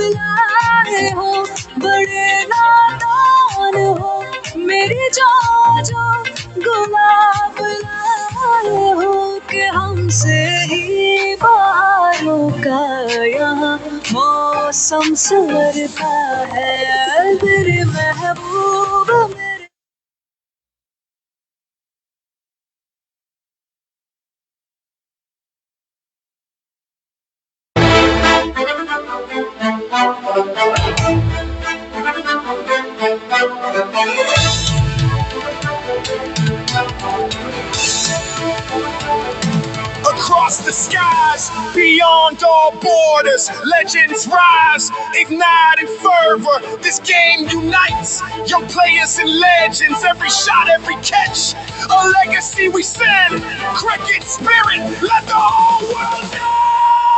लाए हो, बड़े नादान हो, मेरी जान जो गुलाब लाए हो, कि हमसे ही बाहरों का यहाँ मौसम संवरता है, मेरे महबूब मेरे। Across the skies, beyond all borders, legends rise, igniting fervor. This game unites young players and legends. Every shot, every catch, a legacy we send. Cricket spirit, let the whole world know.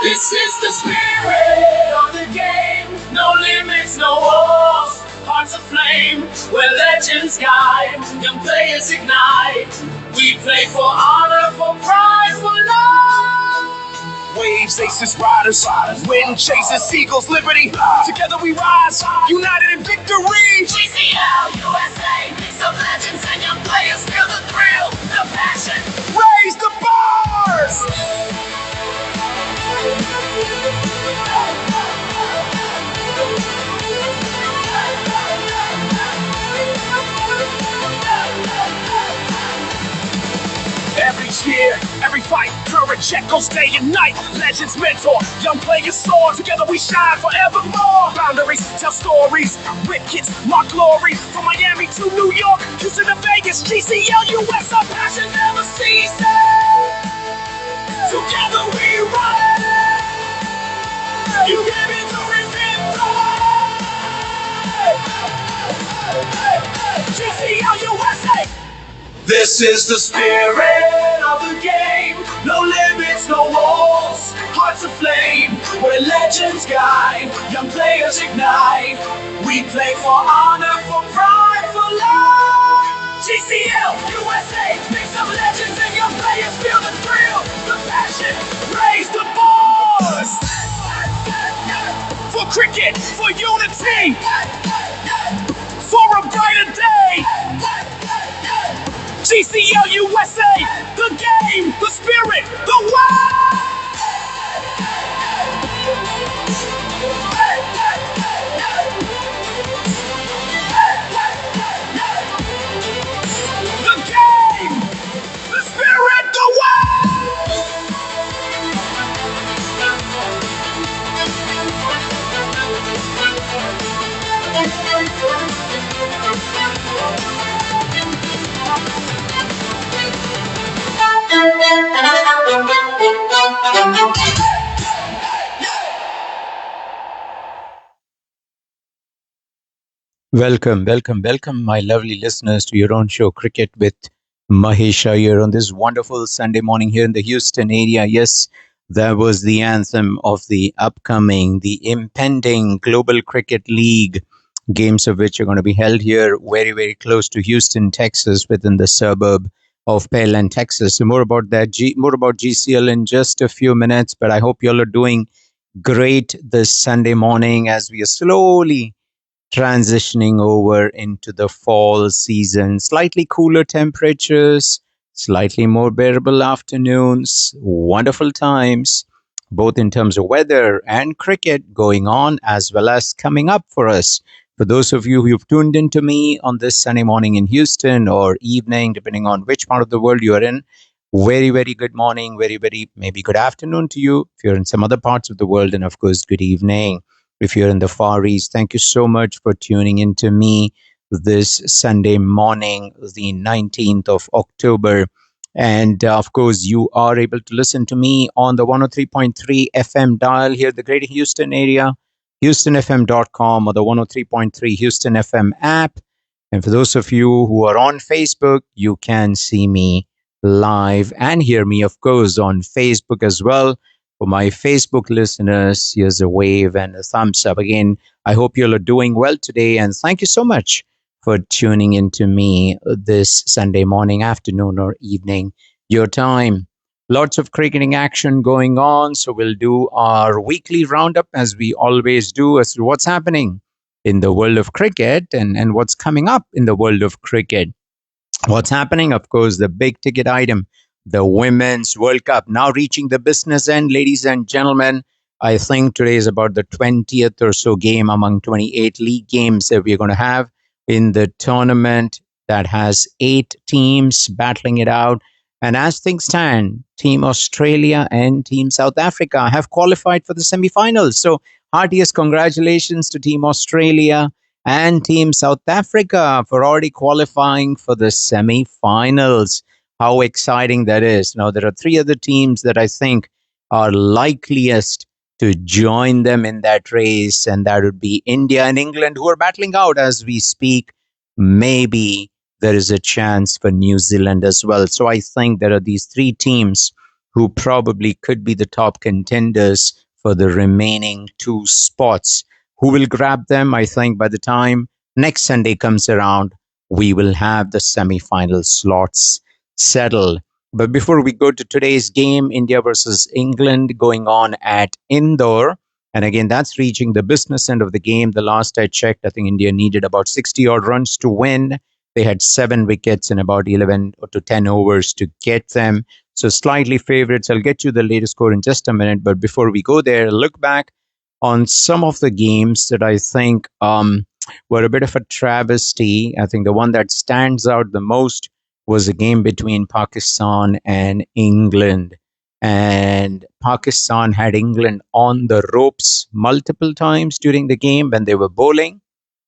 This is the spirit of the game. No limits, no walls. Hearts aflame, where legends guide, young players ignite. We play for honor, for pride, for love. Waves, aces, riders, wind chasers, seagulls, liberty. Together we rise, united in victory. GCL, USA, some legends and young players feel the thrill, the passion. Raise the bars. Every cheer, every fight, courage echoes day and night. Legends mentor, young players soar. Together we shine forevermore. Boundaries tell stories, wickets mark glory. From Miami to New York, Houston to Vegas, GCL, US, our passion never ceases. Together we rise. You gave me to remember. GCL, USA. This is the spirit of the game. No limits, no walls. Hearts aflame, where legends guide, young players ignite. We play for honor, for pride, for love. GCL, USA, make some legends and young players feel the thrill, the passion. Raise the bars. For cricket, for unity, for a brighter day. GCL USA, the game, the spirit, the way. The game, the spirit, the way. Welcome, my lovely listeners, to your own show, Cricket with Mahesh Iyer, on this wonderful Sunday morning here in the Houston area. Yes, that was the anthem of the upcoming, the impending Global Cricket League, games of which are going to be held here very, very close to Houston, Texas, within the suburb of Pearland, Texas. So more about that, more about GCL in just a few minutes. But I hope you all are doing great this Sunday morning as we are slowly transitioning over into the fall season. Slightly cooler temperatures, slightly more bearable afternoons, wonderful times, both in terms of weather and cricket going on as well as coming up for us. For those of you who've tuned into me on this Sunday morning in Houston, or evening, depending on which part of the world you are in, very, very good morning, very, very maybe good afternoon to you. If you're in some other parts of the world, and of course, good evening. If you're in the Far East, thank you so much for tuning in to me this Sunday morning, the 19th of October. And of course, you are able to listen to me on the 103.3 FM dial here in the Greater Houston area, houstonfm.com, or the 103.3 Houston FM app. And for those of you who are on Facebook, you can see me live and hear me, of course, on Facebook as well. For my Facebook listeners, here's a wave and a thumbs up. Again, I hope you all are doing well today. And thank you so much for tuning in to me this Sunday morning, afternoon, or evening, your time. Lots of cricketing action going on. So we'll do our weekly roundup as we always do as to what's happening in the world of cricket and what's coming up in the world of cricket. What's happening? Of course, the big ticket item, the Women's World Cup, now reaching the business end, ladies and gentlemen. I think today is about the 20th or so game among 28 league games that we're going to have in the tournament that has 8 teams battling it out. And as things stand, Team Australia and Team South Africa have qualified for the semi-finals. So, heartiest congratulations to Team Australia and Team South Africa for already qualifying for the semi-finals. How exciting that is. Now, there are 3 other teams that I think are likeliest to join them in that race, and that would be India and England, who are battling out as we speak. Maybe there is a chance for New Zealand as well. So I think there are these 3 teams who probably could be the top contenders for the remaining 2 spots. Who will grab them? I think by the time next Sunday comes around, we will have the semi-final slots settled. But before we go to today's game, India versus England going on at Indore. And again, that's reaching the business end of the game. The last I checked, I think India needed about 60 odd runs to win. They had 7 wickets in about 11 to 10 overs to get them. So slightly favorites. I'll get you the latest score in just a minute. But before we go there, look back on some of the games that I think were a bit of a travesty. I think the one that stands out the most was a game between Pakistan and England. And Pakistan had England on the ropes multiple times during the game when they were bowling.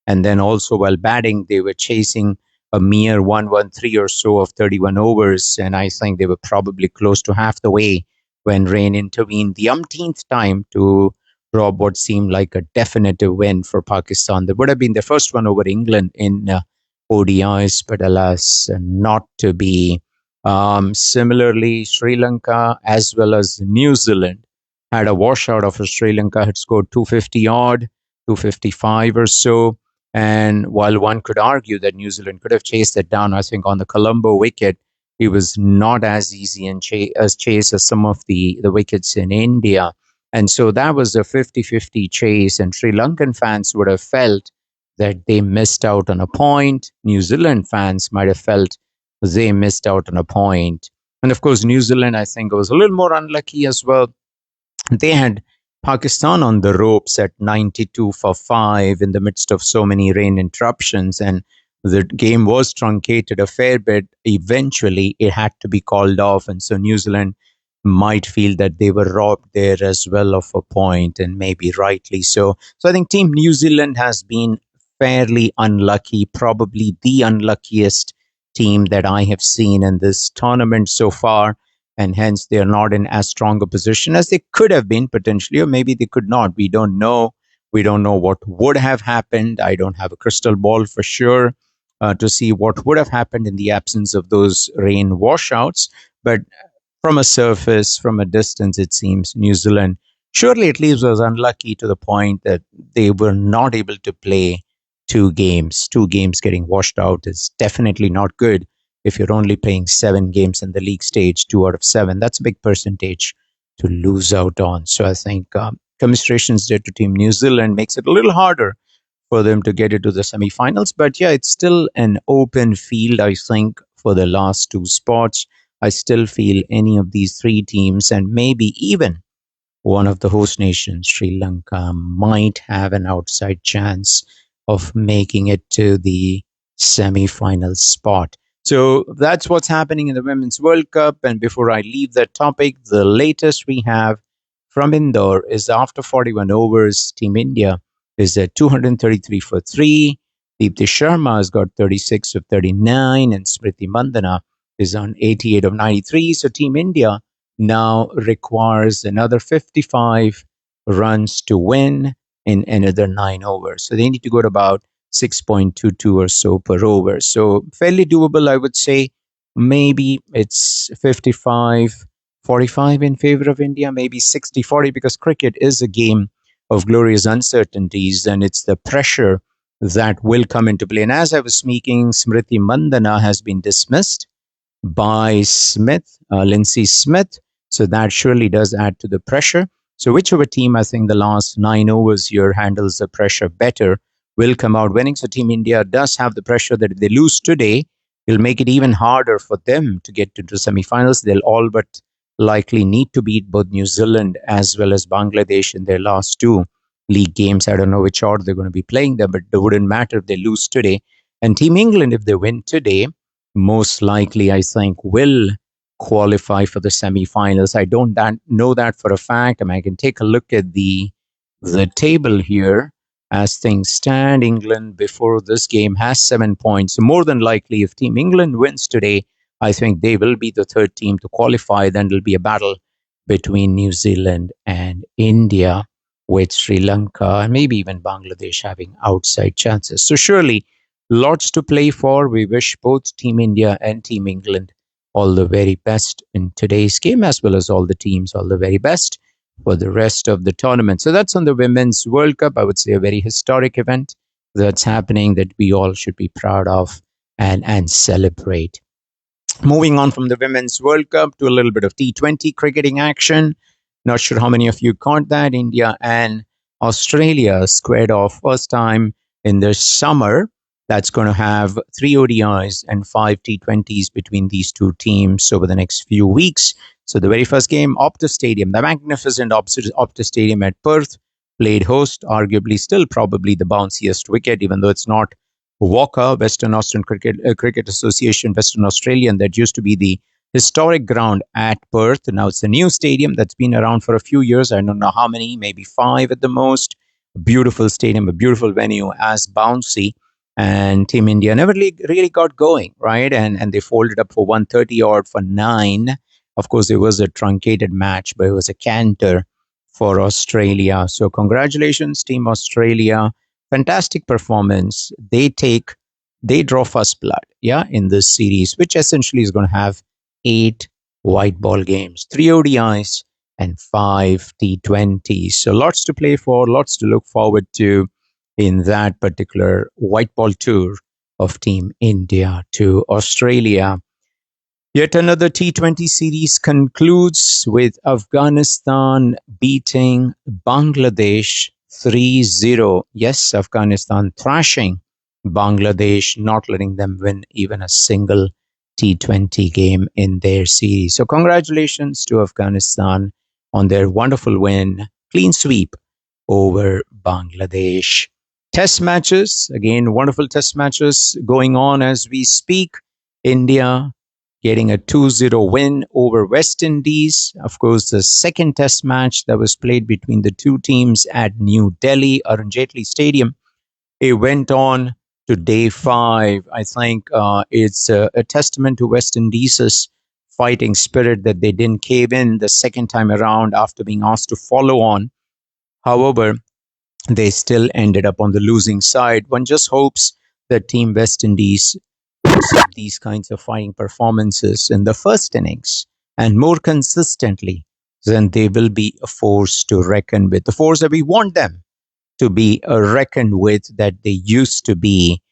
And then also while batting, they were chasing a mere 113 or so of 31 overs. And I think they were probably close to half the way when rain intervened the umpteenth time to rob what seemed like a definitive win for Pakistan. That would have been the first one over England in ODIs, but alas, not to be. Similarly, Sri Lanka as well as New Zealand had a washout of Sri Lanka, had scored 250 odd, 255 or so. And while one could argue that New Zealand could have chased it down, I think on the Colombo wicket, it was not as easy and as chase as some of the wickets in India. And so that was a 50-50 chase, and Sri Lankan fans would have felt that they missed out on a point. New Zealand fans might have felt they missed out on a point. And of course, New Zealand, I think, was a little more unlucky as well. They had Pakistan on the ropes at 92 for 5 in the midst of so many rain interruptions, and the game was truncated a fair bit. Eventually, it had to be called off, and so New Zealand might feel that they were robbed there as well of a point, and maybe rightly so. So I think Team New Zealand has been fairly unlucky, probably the unluckiest team that I have seen in this tournament so far, and hence they are not in as strong a position as they could have been potentially, or maybe they could not. We don't know. We don't know what would have happened. I don't have a crystal ball for sure to see what would have happened in the absence of those rain washouts. But from a surface, from a distance, it seems New Zealand surely at least was unlucky to the point that they were not able to play 2 games. 2 games getting washed out is definitely not good. If you're only playing 7 games in the league stage, 2 out of 7, that's a big percentage to lose out on. So I think commiserations there to Team New Zealand makes it a little harder for them to get into the semifinals. But yeah, it's still an open field, I think, for the last 2 spots. I still feel any of these 3 teams and maybe even one of the host nations, Sri Lanka, might have an outside chance of making it to the semi-final spot. So that's what's happening in the Women's World Cup. And before I leave that topic, the latest we have from Indore is after 41 overs, Team India is at 233 for 3. Deepti Sharma has got 36 of 39, and Smriti Mandana is on 88 of 93. So Team India now requires another 55 runs to win in another 9 overs. So they need to go to about 6.22 or so per over. So fairly doable, I would say. Maybe it's 55-45 in favor of India, maybe 60-40, because cricket is a game of glorious uncertainties, and it's the pressure that will come into play. And as I was speaking, Smriti Mandana has been dismissed by Lindsay Smith, So that surely does add to the pressure. So whichever team, I think the last 9 overs here handles the pressure better, will come out winning. So Team India does have the pressure that if they lose today, it'll make it even harder for them to get into semi-finals. They'll all but likely need to beat both New Zealand as well as Bangladesh in their last two league games. I don't know which order they're going to be playing them, but it wouldn't matter if they lose today. And Team England, if they win today, most likely, I think, will qualify for the semi-finals. I don't know that for a fact. I mean, I can take a look at the table here as things stand. England before this game has 7 points. So more than likely, if Team England wins today, I think they will be the third team to qualify. Then it'll be a battle between New Zealand and India, with Sri Lanka and maybe even Bangladesh having outside chances. So surely lots to play for. We wish both Team India and Team England all the very best in today's game, as well as all the teams, all the very best for the rest of the tournament. So that's on the Women's World Cup. I would say a very historic event that's happening that we all should be proud of and celebrate. Moving on from the Women's World Cup to a little bit of T20 cricketing action. Not sure how many of you caught that. India and Australia squared off first time in the summer. That's going to have 3 ODIs and 5 T20s between these two teams over the next few weeks. So the very first game, Optus Stadium, the magnificent Optus Stadium at Perth, played host, arguably still probably the bounciest wicket, even though it's not Walker, Western Australian Cricket Association, Western Australian, that used to be the historic ground at Perth. Now it's a new stadium that's been around for a few years. I don't know how many, maybe 5 at the most. A beautiful stadium, a beautiful venue, as bouncy. And Team India never really got going, right? And they folded up for 130 odd for 9. Of course, it was a truncated match, but it was a canter for Australia. So congratulations, Team Australia. Fantastic performance. They draw first blood, yeah, in this series, which essentially is going to have 8 white ball games, 3 ODIs and 5 T20s. So lots to play for, lots to look forward to in that particular white ball tour of Team India to Australia. Yet another T20 series concludes with Afghanistan beating Bangladesh 3-0. Yes, Afghanistan thrashing Bangladesh, not letting them win even a single T20 game in their series. So congratulations to Afghanistan on their wonderful win, clean sweep over Bangladesh. Test matches, again, wonderful test matches going on as we speak. India getting a 2-0 win over West Indies. Of course, the second test match that was played between the two teams at New Delhi, Arun Jaitley Stadium. It went on to day 5. I think it's a testament to West Indies' fighting spirit that they didn't cave in the second time around after being asked to follow on. However, they still ended up on the losing side. One just hopes that Team West Indies puts up these kinds of fighting performances in the first innings and more consistently, then they will be a force to reckon with. The force that we want them to be reckoned with, that they used to be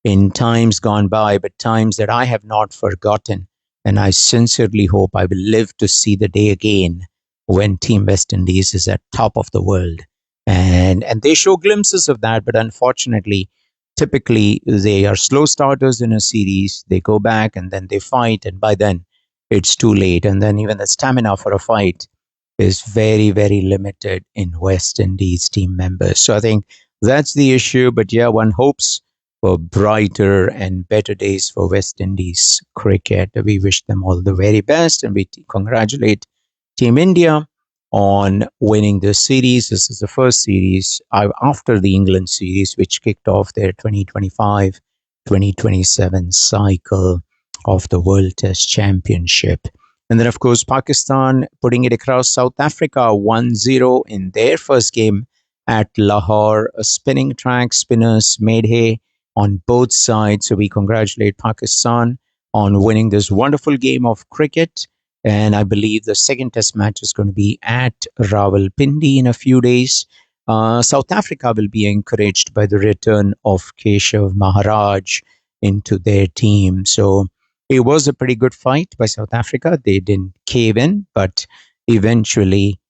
in times gone by, but times that I have not forgotten. And I sincerely hope I will live to see the day again when Team West Indies is at top of the world. And they show glimpses of that, but unfortunately, typically they are slow starters in a series. They go back and then they fight, and by then it's too late. And then even the stamina for a fight is very, very limited in West Indies team members. So I think that's the issue. But yeah, one hopes for brighter and better days for West Indies cricket. We wish them all the very best, and we congratulate Team India on winning this series. This is the first series after the England series, which kicked off their 2025-2027 cycle of the World Test Championship. And then, of course, Pakistan putting it across South Africa 1-0 in their first game at Lahore. A spinning track, spinners made hay on both sides. So we congratulate Pakistan on winning this wonderful game of cricket. And I believe the second test match is going to be at Rawalpindi in a few days. South Africa will be encouraged by the return of Keshav Maharaj into their team. So It was a pretty good fight by South Africa. They didn't cave in, but eventually,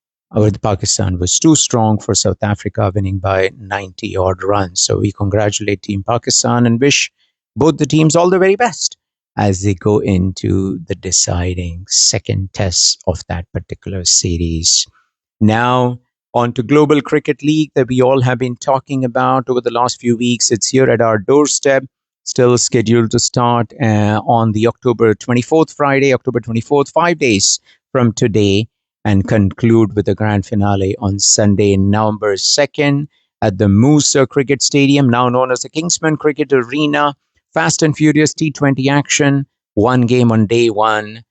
Pakistan was too strong for South Africa, winning by 90 odd runs. So we congratulate Team Pakistan and wish both the teams all the very best as they go into the deciding second test of that particular series. Now, on to Global Cricket League that we all have been talking about over the last few weeks. It's here at our doorstep, still scheduled to start on the October 24th, Friday, October 24th, 5 days from today, and conclude with the grand finale on Sunday, November 2nd at the Moosa Cricket Stadium, now known as the Kingsman Cricket Arena. Fast and furious T20 action, one game on day one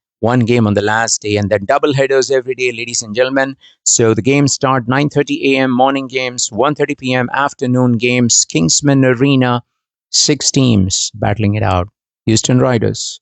game on the last day, and then double headers every day, ladies and gentlemen. So the games start 9:30 a.m. morning games, 1:30 p.m. afternoon games. Kingsman Arena, 6 teams battling it out. Houston Riders,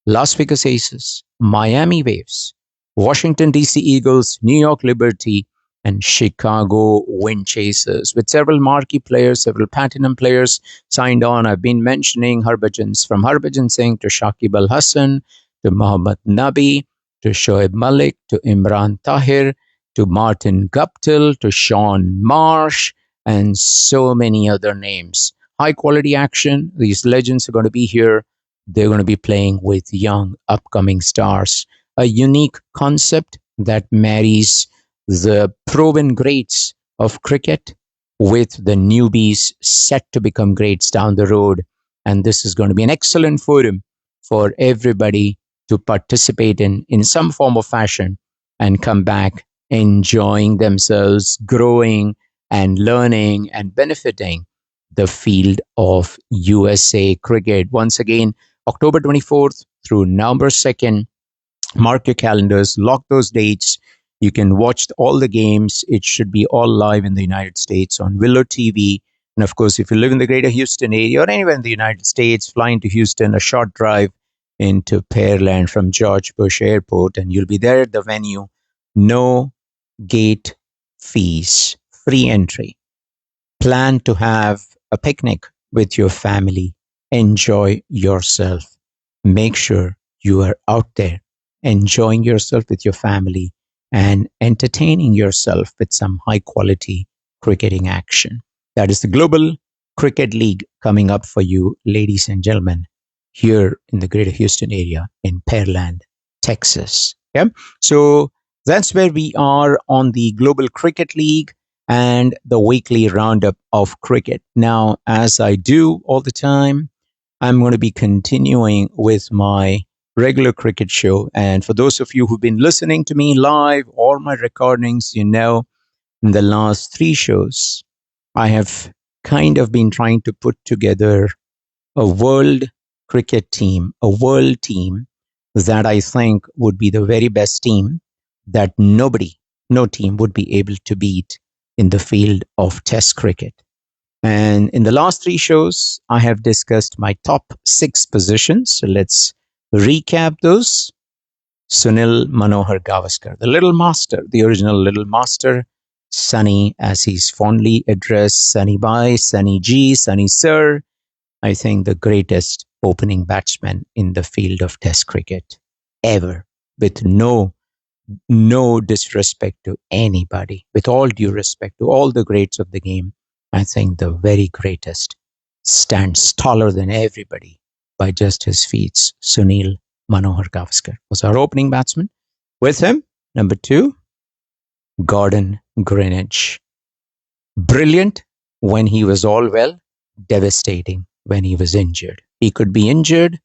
Las Vegas Aces, Miami Waves, Washington DC Eagles, New York Liberty, and Chicago Wind Chasers, with several marquee players, several platinum players signed on. I've been mentioning from Harbhajan Singh to Shakib Al Hasan to Mohammad Nabi to Shoaib Malik to Imran Tahir to Martin Guptill to Sean Marsh and so many other names. High quality action. These legends are going to be here. They're going to be playing with young upcoming stars. A unique concept that marries the proven greats of cricket with the newbies set to become greats down the road. And this is going to be an excellent forum for everybody to participate in some form of fashion and come back enjoying themselves, growing and learning and benefiting the field of USA cricket. Once again, October 24th through November 2nd, mark your calendars, lock those dates. You can watch all the games. It should be all live in the United States on Willow TV. And of course, if you live in the greater Houston area or anywhere in the United States, fly into Houston, a short drive into Pearland from George Bush Airport, and you'll be there at the venue. No gate fees, free entry. Plan to have a picnic with your family. Enjoy yourself. Make sure you are out there enjoying yourself with your family and entertaining yourself with some high quality cricketing action. That is the Global Cricket League coming up for you, ladies and gentlemen, here in the greater Houston area in Pearland, Texas. Yeah. So that's where we are on the Global Cricket League and the weekly roundup of cricket. Now, as I do all the time, I'm going to be continuing with my regular cricket show. And for those of you who've been listening to me live or my recordings, you know, in the last 3 shows, I have kind of been trying to put together a world cricket team, a world team that I think would be the very best team that no team would be able to beat in the field of Test cricket. And in the last 3 shows, I have discussed my top 6 positions. So let's recap those. Sunil Manohar Gavaskar, the Little Master, the original Little Master. Sunny, as he's fondly addressed, Sunny Bhai, Sunny G, Sunny Sir. I think the greatest opening batsman in the field of Test cricket ever, with no disrespect to anybody, with all due respect to all the greats of the game. I think the very greatest stands taller than everybody by just his feet. Sunil Manohar Gavaskar was our opening batsman. With him, number 2, Gordon Greenidge. Brilliant when he was all well, devastating when he was injured. He could be injured,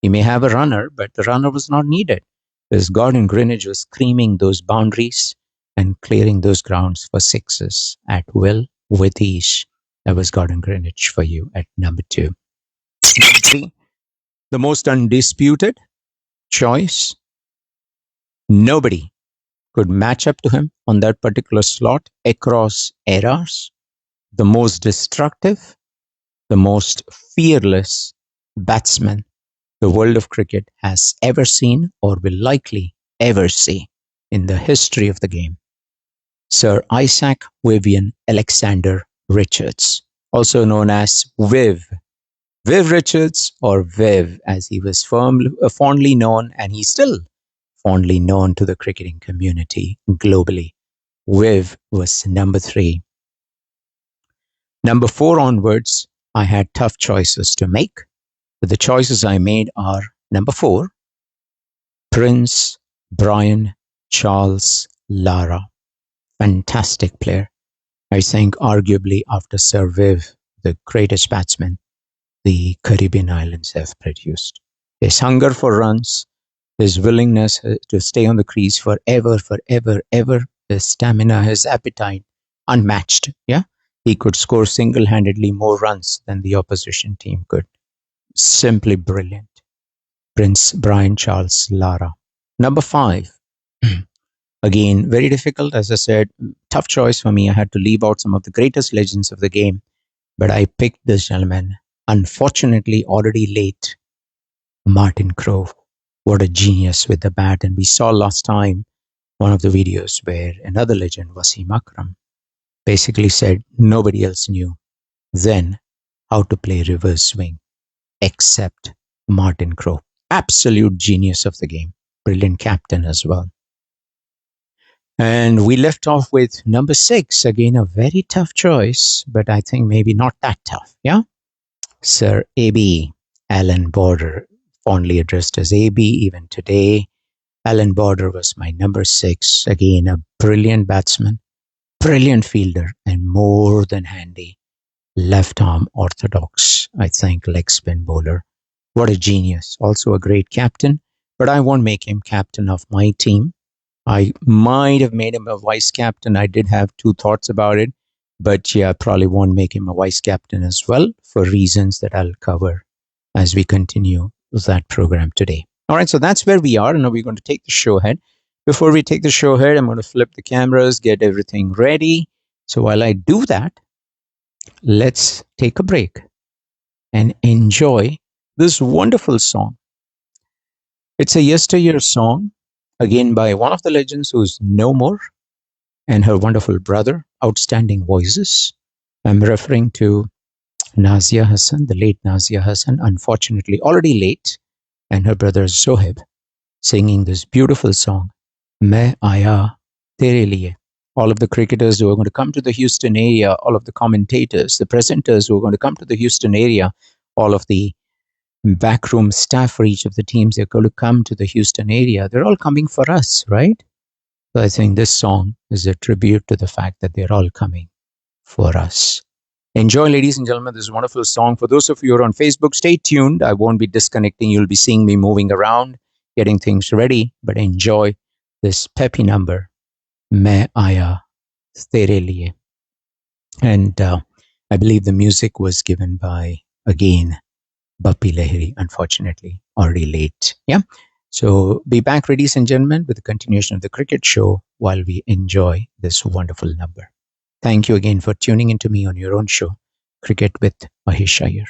he may have a runner, but the runner was not needed because Gordon Greenidge was creaming those boundaries and clearing those grounds for sixes at will with ease. That was Gordon Greenidge for you at number 2. Number 3, the most undisputed choice. Nobody could match up to him on that particular slot across eras. The most destructive, the most fearless batsman the world of cricket has ever seen or will likely ever see in the history of the game. Sir Isaac Vivian Alexander Richards, also known as Viv. Viv Richards, or Viv as he was fondly known, and he's still fondly known to the cricketing community globally. Viv was number 3. Number 4 onwards, I had tough choices to make, but the choices I made are: number 4, Prince Brian Charles Lara. Fantastic player. I think arguably after Sir Viv, the greatest batsman the Caribbean islands have produced. His hunger for runs, his willingness to stay on the crease forever, forever, ever, his stamina, his appetite, unmatched. Yeah. He could score single handedly more runs than the opposition team could. Simply brilliant. Prince Brian Charles Lara. Number 5. Again, very difficult. As I said, tough choice for me. I had to leave out some of the greatest legends of the game, but I picked this gentleman. Unfortunately, already late, Martin Crowe. What a genius with the bat. And we saw last time one of the videos where another legend, Wasim Akram, basically said nobody else knew then how to play reverse swing except Martin Crowe. Absolute genius of the game. Brilliant captain as well. And we left off with number 6. Again, a very tough choice, but I think maybe not that tough. Yeah. Sir A.B. Alan Border, fondly addressed as AB even today. Alan Border was my number 6. Again, a brilliant batsman, brilliant fielder, and more than handy left arm orthodox, I think, leg spin bowler. What a genius. Also a great captain, but I won't make him captain of my team. I might have made him a vice captain. I did have 2 thoughts about it, but yeah, I probably won't make him a vice captain as well for reasons that I'll cover as we continue that program today. All right, so that's where we are. And now we're going to take the show ahead. Before we take the show ahead, I'm going to flip the cameras, get everything ready. So while I do that, let's take a break and enjoy this wonderful song. It's a yesteryear song, again by one of the legends who's no more, and her wonderful brother, outstanding voices. I'm referring to Nazia Hassan, the late Nazia Hassan, unfortunately already late, and her brother Zohib, singing this beautiful song, Main Aya Tere Liye. All of the cricketers who are going to come to the Houston area, all of the commentators, the presenters who are going to come to the Houston area, all of the backroom staff for each of the teams, they're going to come to the Houston area. They're all coming for us, right? So I think this song is a tribute to the fact that they're all coming for us. Enjoy, ladies and gentlemen, this wonderful song. For those of you who are on Facebook, stay tuned. I won't be disconnecting. You'll be seeing me moving around, getting things ready, but enjoy this peppy number, Main Aya Tere Liye. And I believe the music was given by, again, Bappi Lahiri, unfortunately, already late. Yeah. So be back, ladies and gentlemen, with the continuation of the cricket show while we enjoy this wonderful number. Thank you again for tuning into me on your own show, Cricket with Mahesh Iyer.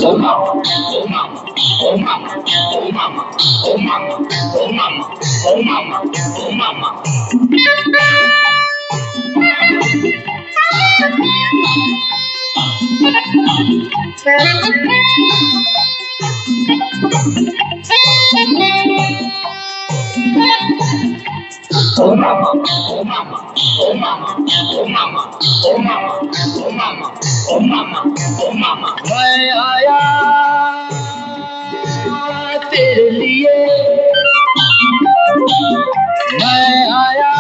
Oh mama, oh mama, oh mama, oh mama, oh mama, oh mama, oh mama, oh mama. oh mama, oh mama, oh mama, oh mama, oh mama, oh mama, oh mama. मैं आया तेरे लिए, मैं आया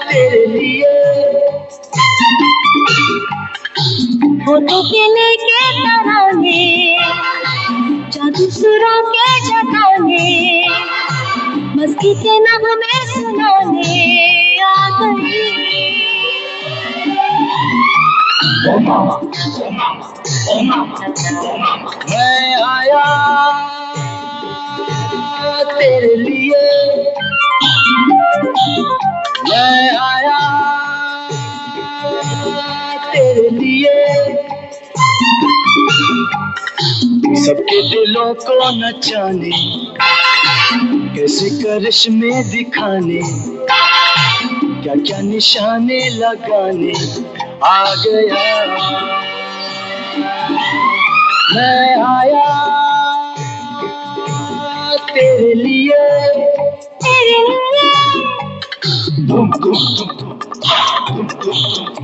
तेरे लिए। होठों के लेके तराने, जादू सुरों के जगाने, मस्ती के नगमे सुनाने आ गई। Oh mama, oh mama, oh mama, oh mama. मैं आया तेरे लिए, मैं आया तेरे लिए। सबके दिलों को नचाने, कैसे करिश्मे दिखाने, क्या क्या निशाने लगाने आ गया। मैं आया तेरे लिए, तेरे लिए धुम धुम धुम धुम धुम धुम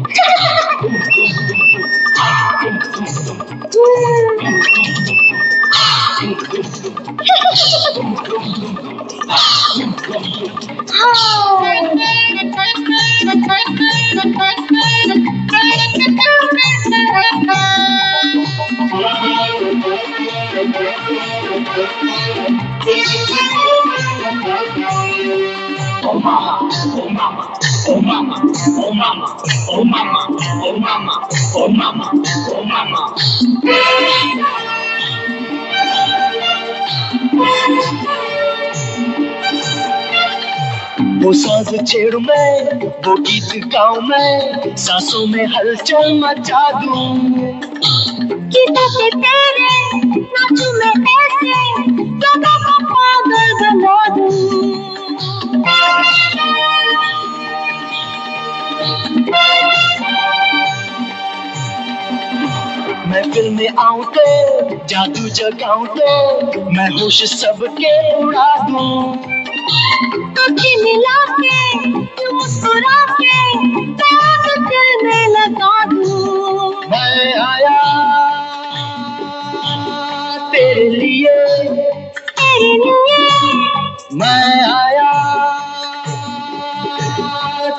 Oh mama, oh mama, oh mama, oh mama, oh mama, oh mama, oh mama, oh mama. वो सांस छेड़ू मैं, वो गीत गाऊं मैं, सांसों में हलचल मचा दूं। गीतों पे तेरे नाचूं मैं ऐसे, लोगों को पागल बना दूं। महफिल में आऊं तो, जादू जगाऊं तो, मैं होश सबके उड़ा दूं। आँखें मिला के, तू मुस्कुरा के, मैं आग दिल में लगा दूं। मैं आया तेरे लिए, तेरे लिए मैं आया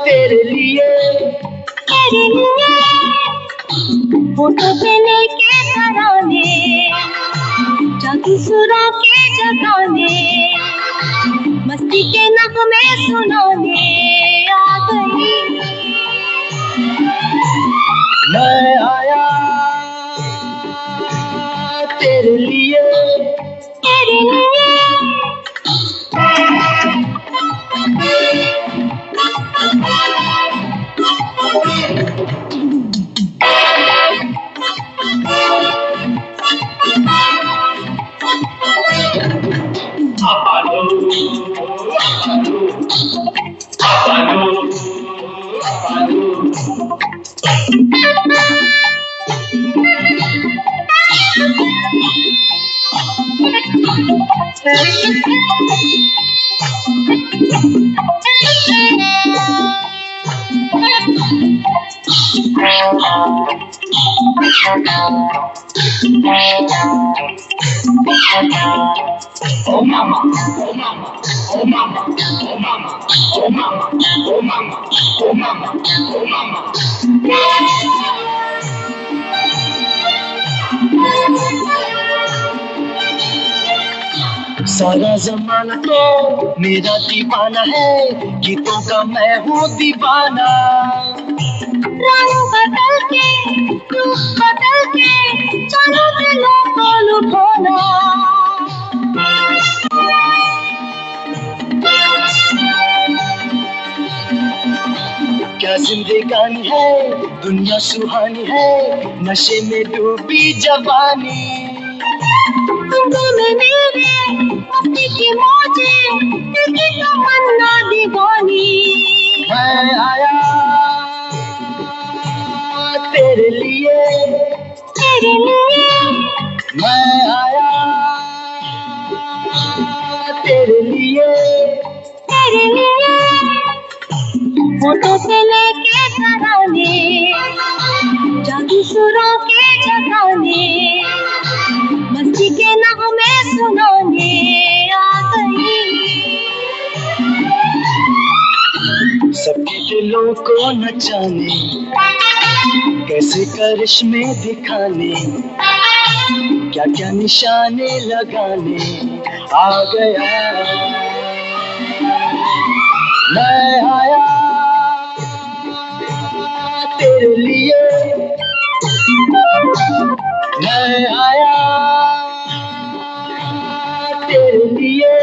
तेरे लिए। तेरे लिए होठों पे लेके तराने, जादू सुरों के जगाने, मस्ती के नगमे सुनाने आ गई। मैं आया तेरे लिए, तेरे लिए oh mama, oh mama, oh mama, oh mama, oh mama, oh mama, oh mama, oh mama. सारा जमाना तो मेरा दीवाना है, गीतों का मैं हूँ दीवाना। रंग बदल के, रूप बदल के, चलो दिलों को लुभाना। क्या जिंदगानी है, दुनिया सुहानी है, नशे में डूबी जवानी। रंगों में मेरे मस्ती की मौजें, दिल की तमन्ना दीवानी। मैं आया तेरे लिए, तेरे लिए मैं आया तेरे लिए। तेरे लिए फोटो से लेके घराने, जादू सुरों के जगाने, मस्ती के नगमे सुनाने आ गई। सबके दिलों को नचाने, कैसे करिश्मे दिखाने, क्या क्या निशाने लगाने आ गया। मैं आया तेरे लिए, मैं आया तेरे लिए।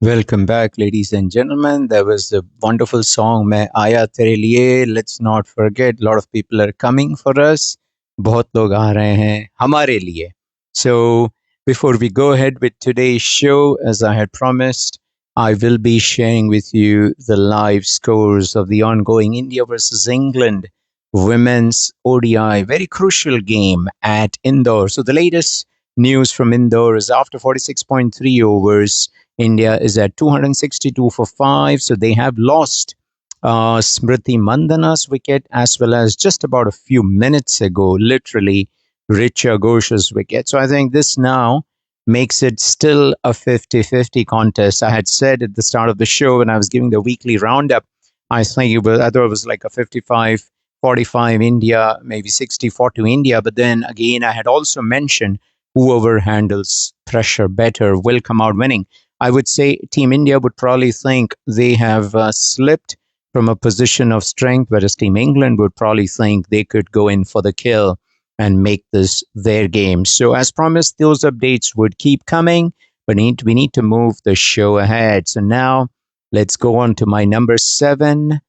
Welcome back, ladies and gentlemen. That was a wonderful song, Main Aaya Tere Liye. Let's not forget, a lot of people are coming for us. बहुत लोग आ रहे हैं हमारे लिए. So, before we go ahead with today's show, as I had promised, I will be sharing with you the live scores of the ongoing India versus England women's ODI, very crucial game at Indore. So, the latest news from Indore is after 46.3 overs, India is at 262 for 5. So they have lost Smriti Mandana's wicket, as well as just about a few minutes ago, literally, Richa Ghosh's wicket. So I think this now makes it still a 50-50 contest. I had said at the start of the show when I was giving the weekly roundup, I thought it was like a 55-45 India, maybe 64 to India. But then again, I had also mentioned whoever handles pressure better will come out winning. I would say Team India would probably think they have slipped from a position of strength, whereas Team England would probably think they could go in for the kill and make this their game. So, as promised, those updates would keep coming, but we need to move the show ahead. So, now let's go on to my number 7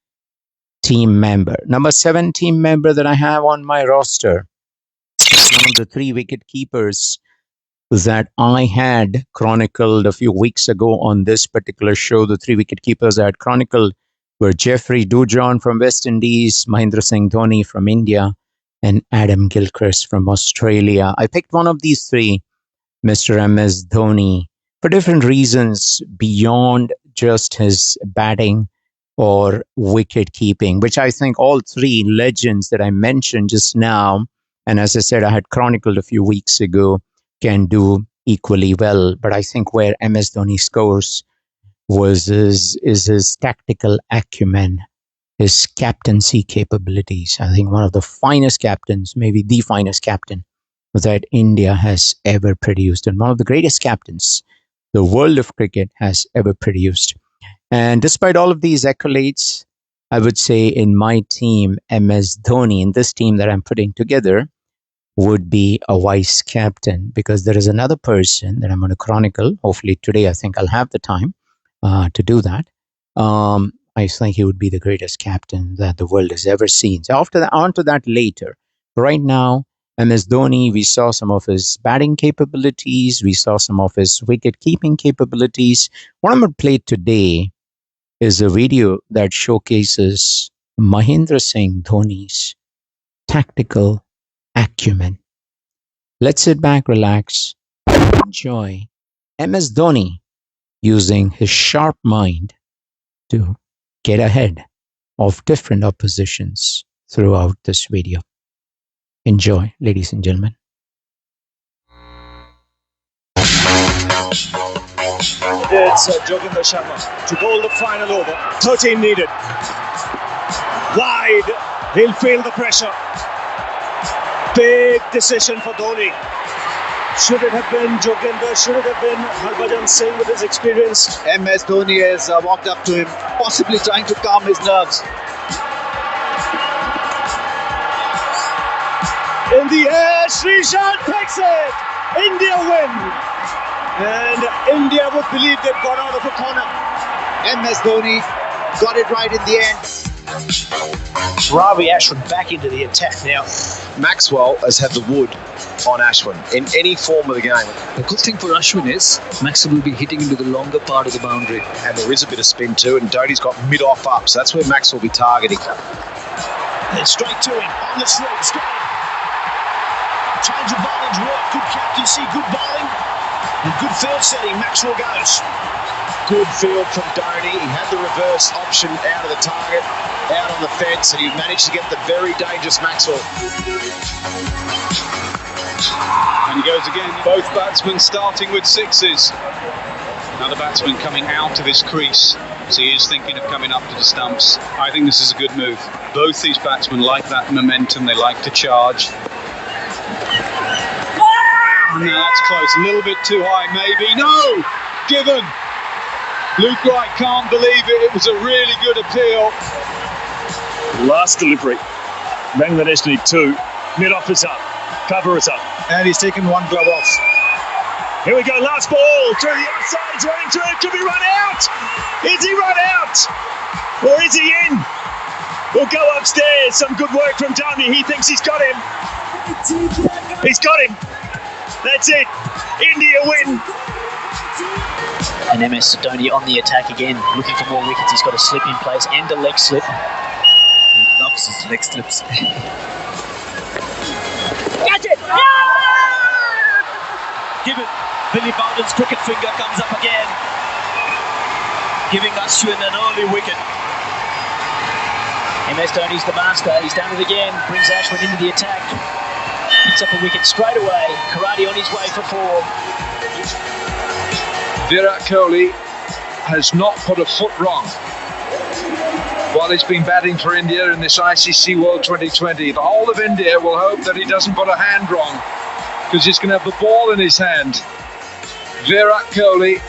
team member. Number 7 team member that I have on my roster is one of the 3 wicket keepers that I had chronicled a few weeks ago on this particular show. The 3 wicket keepers I had chronicled were Jeffrey Dujon from West Indies, Mahendra Singh Dhoni from India, and Adam Gilchrist from Australia. I picked one of these 3, Mr. MS Dhoni, for different reasons beyond just his batting or wicket keeping, which I think all 3 legends that I mentioned just now, and as I said, I had chronicled a few weeks ago, can do equally well. But I think where MS Dhoni scores is his tactical acumen, his captaincy capabilities. I think one of the finest captains, maybe the finest captain that India has ever produced, and one of the greatest captains the world of cricket has ever produced. And despite all of these accolades, I would say in my team, MS Dhoni, in this team that I'm putting together, would be a vice captain, because there is another person that I'm going to chronicle. Hopefully today, I think I'll have the time to do that. I think he would be the greatest captain that the world has ever seen. So on to that later. Right now, MS Dhoni, we saw some of his batting capabilities. We saw some of his wicket keeping capabilities. What I'm going to play today is a video that showcases Mahendra Singh Dhoni's tactical acumen. Let's sit back, relax, enjoy MS Dhoni using his sharp mind to get ahead of different oppositions throughout this video. Enjoy, ladies and gentlemen. It's Joginder Sharma to bowl the final over. 13 needed. Wide. He'll feel the pressure. Big decision for Dhoni. Should it have been Joginder? Should it have been Harbhajan Singh with his experience? MS Dhoni has walked up to him, possibly trying to calm his nerves. In the air, Srishant takes it. India win. And India would believe they've got out of a corner. MS Dhoni got it right in the end. Ravi Ashwin back into the attack now. Maxwell has had the wood on Ashwin in any form of the game. The good thing for Ashwin is Maxwell will be hitting into the longer part of the boundary. And there is a bit of spin too, and Dhoni's got mid-off up, so that's where Maxwell will be targeting. And straight to him, on the slopes, got him. Change of bowling's work, good captaincy, good bowling, and good field setting. Maxwell goes. Good field from Dhoni. He had the reverse option out of the target, out on the fence, and he managed to get the very dangerous Maxwell. And he goes again. Both batsmen starting with sixes. Another batsman coming out of his crease, so he is thinking of coming up to the stumps. I think this is a good move. Both these batsmen like that momentum. They like to charge. Oh, no, that's close. A little bit too high, maybe. No! Given. Luke Wright can't believe it. It was a really good appeal. Last delivery. Bangladesh need 2. Mid-off is up. Cover is up. And he's taken one glove off. Here we go. Last ball. Through the outside. He's running through. Could he run out? Is he run out? Or is he in? We'll go upstairs. Some good work from Dhoni. He thinks he's got him. He's got him. That's it. India win. And MS Dhoni on the attack again, looking for more wickets. He's got a slip in place and a leg slip. He loves his leg slips. Catch it! Given Billy Bowden's cricket finger comes up again, giving Ashwin an early wicket. MS Dhoni's the master. He's done it again. Brings Ashwin into the attack. Picks up a wicket straight away. Karate on his way for 4. Virat Kohli has not put a foot wrong while he's been batting for India in this ICC World 2020. The whole of India will hope that he doesn't put a hand wrong, because he's going to have the ball in his hand. Virat Kohli,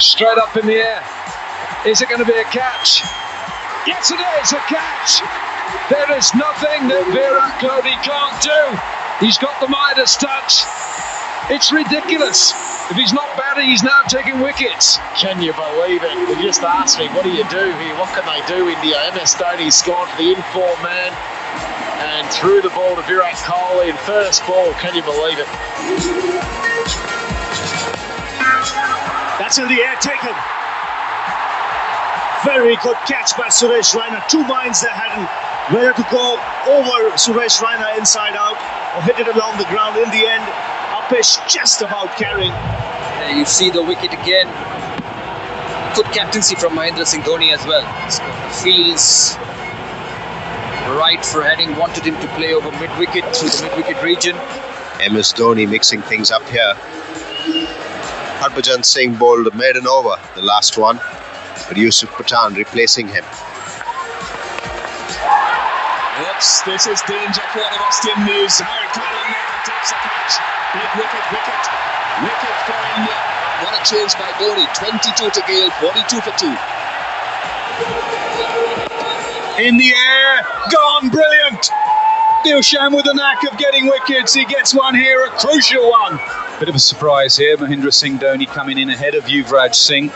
straight up in the air. Is it going to be a catch? Yes, it is a catch. There is nothing that Virat Kohli can't do. He's got the Midas touch. It's ridiculous. If he's not batting, he's now taking wickets. Can you believe it? You just asked me, what do you do here? What can they do, India? MS Dhoni's gone for the in-form man and threw the ball to Virat Kohli in first ball. Can you believe it? That's in the air, taken. Very good catch by Suresh Raina. 2 minds they hadn't whether to go over Suresh Raina inside out or hit it along the ground. In the end, Upish just about carrying. You see the wicket again. Good captaincy from Mahendra Singh Dhoni as well. Feels right for having wanted him to play over mid-wicket through the mid-wicket region. MS Dhoni mixing things up here. Harbhajan Singh bowled a maiden over, the last one, but Yusuf Pathan replacing him. Yes, this is danger for the West Indies. Harry Cullen takes a catch. Big wicket for India. What a change by Dhoni. 22 to Gale, 42 for 2. In the air, gone, brilliant. Dilshan with the knack of getting wickets. He gets one here, a crucial one. Bit of a surprise here. Mahendra Singh Dhoni coming in ahead of Yuvraj Singh.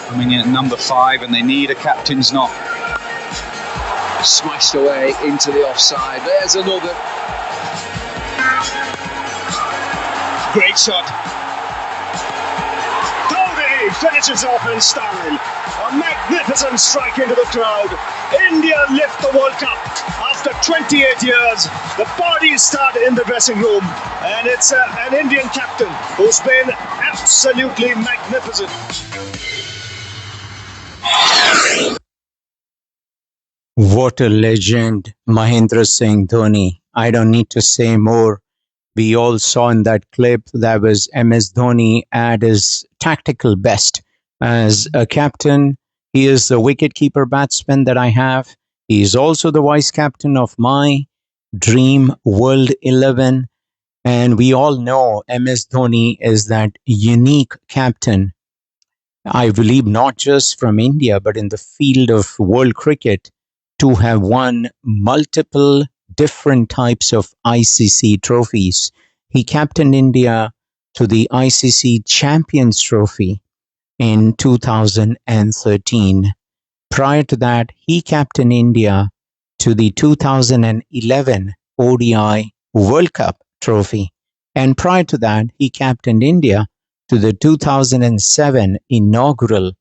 Coming in at number 5, and they need a captain's knock. Smashed away into the offside. There's another. Great shot. Dhoni finishes off in style. A magnificent strike into the crowd. India lift the World Cup. After 28 years, the parties start in the dressing room. And it's an Indian captain who's been absolutely magnificent. What a legend, Mahendra Singh Dhoni. I don't need to say more. We all saw in that clip that was MS Dhoni at his tactical best. As a captain, he is the wicketkeeper batsman that I have. He is also the vice captain of my dream World 11. And we all know MS Dhoni is that unique captain, I believe not just from India, but in the field of world cricket, to have won multiple different types of ICC trophies. He captained India to the ICC Champions Trophy in 2013. Prior to that, he captained India to the 2011 ODI World Cup trophy. And prior to that, he captained India to the 2007 inaugural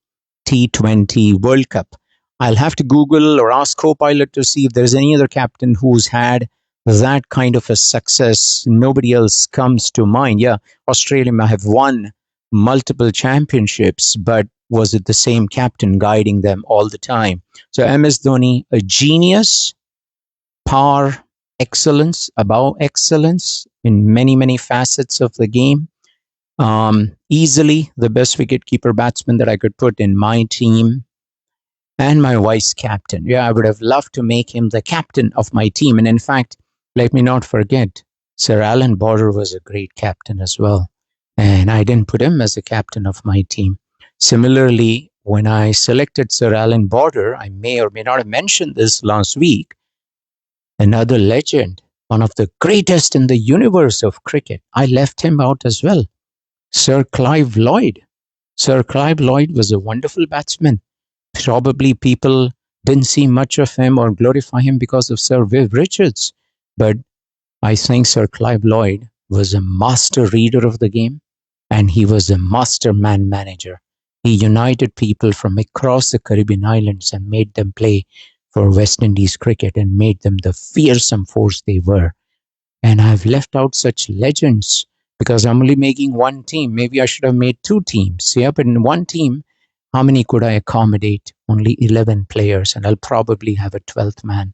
T20 World Cup. I'll have to Google or ask Copilot to see if there's any other captain who's had that kind of a success. Nobody else comes to mind. Yeah, Australia may have won multiple championships, but was it the same captain guiding them all the time? So MS Dhoni, a genius, par excellence, above excellence in many, many facets of the game. Easily the best wicketkeeper batsman that I could put in my team, and my vice captain. Yeah, I would have loved to make him the captain of my team. And in fact, let me not forget, Sir Alan Border was a great captain as well. And I didn't put him as a captain of my team. Similarly, when I selected Sir Alan Border, I may or may not have mentioned this last week, another legend, one of the greatest in the universe of cricket, I left him out as well. Sir Clive Lloyd. Sir Clive Lloyd was a wonderful batsman. Probably people didn't see much of him or glorify him because of Sir Viv Richards. But I think Sir Clive Lloyd was a master reader of the game, and he was a master man manager. He united people from across the Caribbean islands and made them play for West Indies cricket and made them the fearsome force they were. And I've left out such legends because I'm only making one team. Maybe I should have made two teams. Yeah, but in one team, how many could I accommodate? Only 11 players, and I'll probably have a 12th man.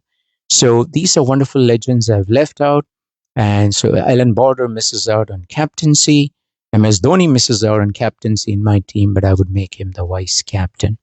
So these are wonderful legends I've left out. And so Alan Border misses out on captaincy. MS Dhoni misses out on captaincy in my team, but I would make him the vice captain.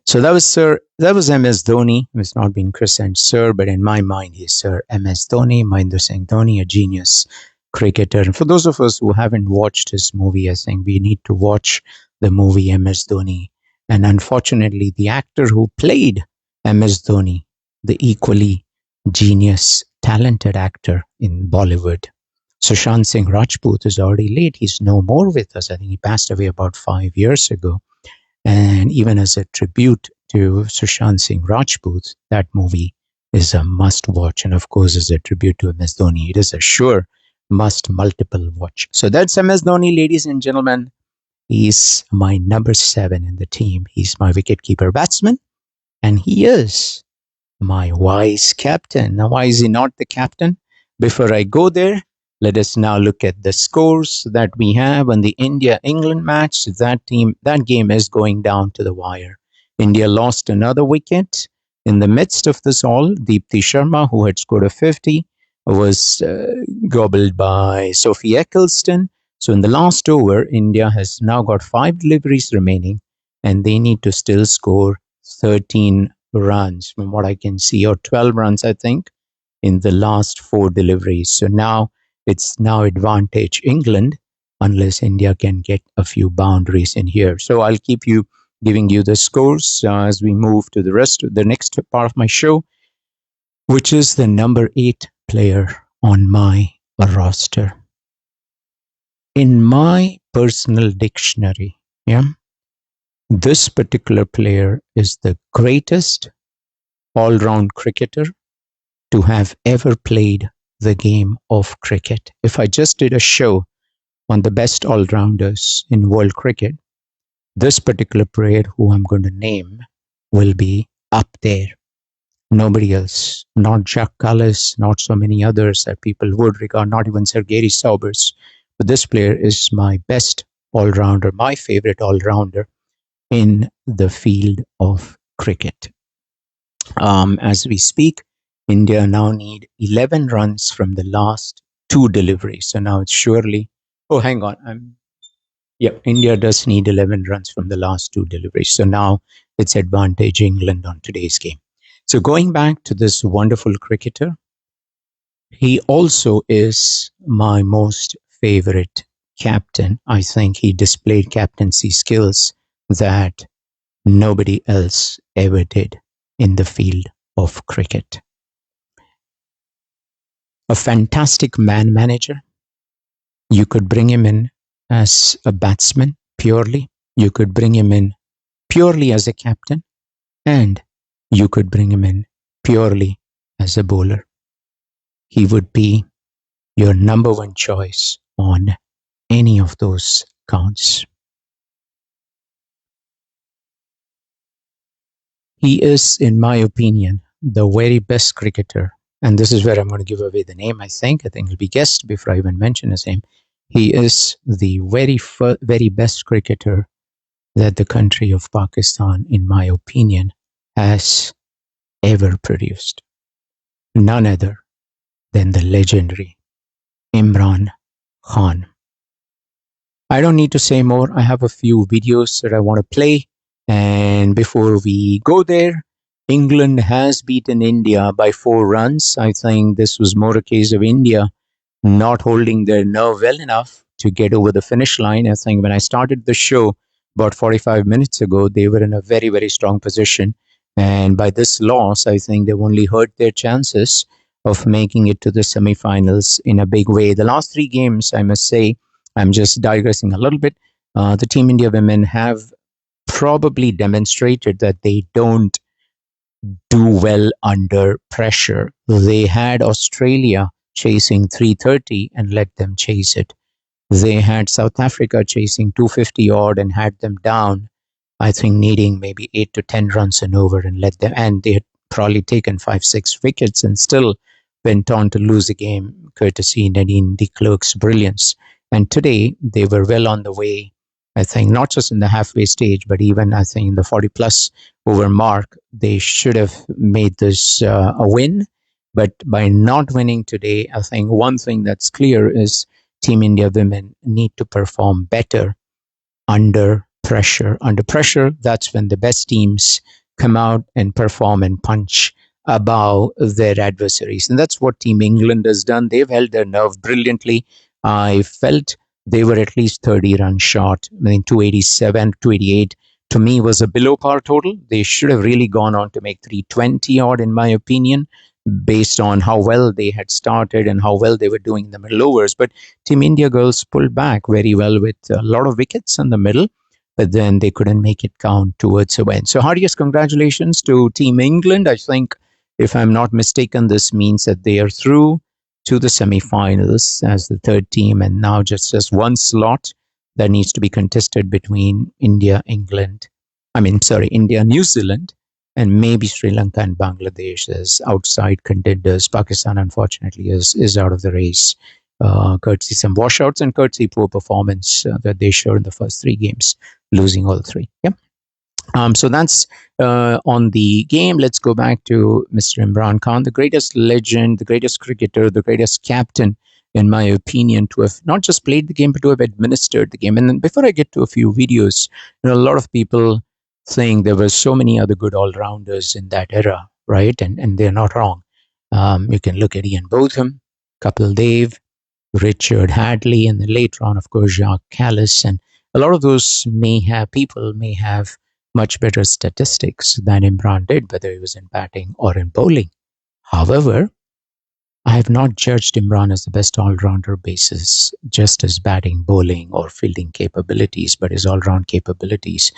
So that was MS Dhoni. He's not being christened Sir, but in my mind, he's Sir MS Dhoni, Mahendra Singh Dhoni, a genius cricketer. And for those of us who haven't watched his movie, I think we need to watch the movie MS Dhoni. And unfortunately, the actor who played MS Dhoni, the equally genius, talented actor in Bollywood, Sushant Singh Rajput, is already late. He's no more with us. I think he passed away about 5 years ago. And even as a tribute to Sushant Singh Rajput, that movie is a must watch. And of course, as a tribute to MS Dhoni, it is a sure must multiple watch. So that's MS Dhoni, ladies and gentlemen. He's my number 7 in the team. He's my wicketkeeper batsman. And he is my vice captain. Now, why is he not the captain? Before I go there, let us now look at the scores that we have on the India-England match. That game is going down to the wire. India lost another wicket. In the midst of this all, Deepti Sharma, who had scored a 50, was gobbled by Sophie Eccleston. So in the last over, India has now got 5 deliveries remaining, and they need to still score 13 runs from what I can see, or 12 runs, I think, in the last 4 deliveries. So now it's advantage England unless India can get a few boundaries in here. So I'll keep giving you the scores as we move to the next part of my show, which is the number 8 player on my roster. In my personal dictionary, this particular player is the greatest all-round cricketer to have ever played the game of cricket. If I just did a show on the best all-rounders in world cricket, this particular player who I'm going to name will be up there. Nobody else, not Jack Callis, not so many others that people would regard, not even Sir Gary Soubers. But this player is my best all-rounder, my favorite all-rounder in the field of cricket. As we speak, India now need 11 runs from the last 2 deliveries. So now it's surely, hang on. India does need 11 runs from the last 2 deliveries. So now it's advantage England on today's game. So going back to this wonderful cricketer, he also is my most favorite captain. I think he displayed captaincy skills that nobody else ever did in the field of cricket. A fantastic man manager. You could bring him in as a batsman purely. You could bring him in purely as a captain. and you could bring him in purely as a bowler. He would be your number one choice on any of those counts. He is, in my opinion, the very best cricketer. And this is where I'm going to give away the name, I think. I think he'll be guessed before I even mention his name. He is the very best cricketer that the country of Pakistan, in my opinion, has ever produced. None other than the legendary Imran Khan. I don't need to say more. I have a few videos that I want to play. And before we go there, England has beaten India by 4 runs. I think this was more a case of India not holding their nerve well enough to get over the finish line. I think when I started the show about 45 minutes ago, they were in a very, very strong position. And by this loss, I think they've only hurt their chances of making it to the semifinals in a big way. The last 3 games, I must say, I'm just digressing a little bit. The Team India women have probably demonstrated that they don't do well under pressure. They had Australia chasing 330 and let them chase it. They had South Africa chasing 250 odd and had them down, I think needing maybe 8 to 10 runs and over and let them, and they had probably taken 5, 6 wickets and still went on to lose the game, courtesy Nadine de Klerk's brilliance. And today they were well on the way, I think, not just in the halfway stage, but even I think in the 40 plus over mark, they should have made this a win. But by not winning today, I think one thing that's clear is Team India women need to perform better under pressure. Under pressure, that's when the best teams come out and perform and punch above their adversaries. And that's what Team England has done. They've held their nerve brilliantly. I felt they were at least 30 runs short. I mean, 287, 288 to me was a below par total. They should have really gone on to make 320 odd, in my opinion, based on how well they had started and how well they were doing in the middle overs. But Team India girls pulled back very well with a lot of wickets in the middle, but then they couldn't make it count towards a win. So heartiest congratulations to Team England. I think, if I'm not mistaken, this means that they are through to the semi-finals as the third team, and now just as one slot that needs to be contested between India, New Zealand, and maybe Sri Lanka and Bangladesh as outside contenders. Pakistan, unfortunately, is out of the race, courtesy some washouts and courtesy poor performance that they showed in the first 3 games, losing all 3. Yep. So that's on the game. Let's go back to Mr. Imran Khan, the greatest legend, the greatest cricketer, the greatest captain, in my opinion, to have not just played the game, but to have administered the game. And then before I get to a few videos, a lot of people saying there were so many other good all-rounders in that era, right? And they're not wrong. You can look at Ian Botham, Kapil Dev, Richard Hadley, and then later on, of course, Jacques Callis. And a lot of those may have much better statistics than Imran did, whether he was in batting or in bowling. However, I have not judged Imran as the best all-rounder basis just his batting, bowling, or fielding capabilities, but his all-round capabilities.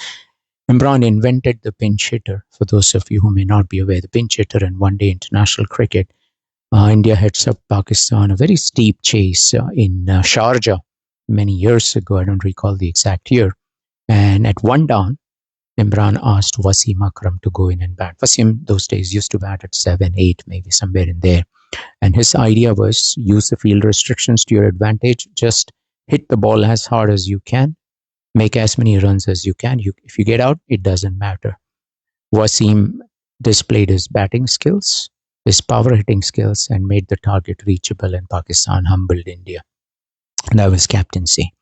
Imran invented the pinch hitter. For those of you who may not be aware, the pinch hitter in one-day international cricket. India heads up Pakistan a very steep chase in Sharjah many years ago. I don't recall the exact year. And at one down, Imran asked Wasim Akram to go in and bat. Wasim those days used to bat at 7, 8, maybe somewhere in there. And his idea was use the field restrictions to your advantage. Just hit the ball as hard as you can. Make as many runs as you can. If you get out, it doesn't matter. Wasim displayed his batting skills, his power hitting skills, and made the target reachable, and Pakistan humbled India. And that was captaincy.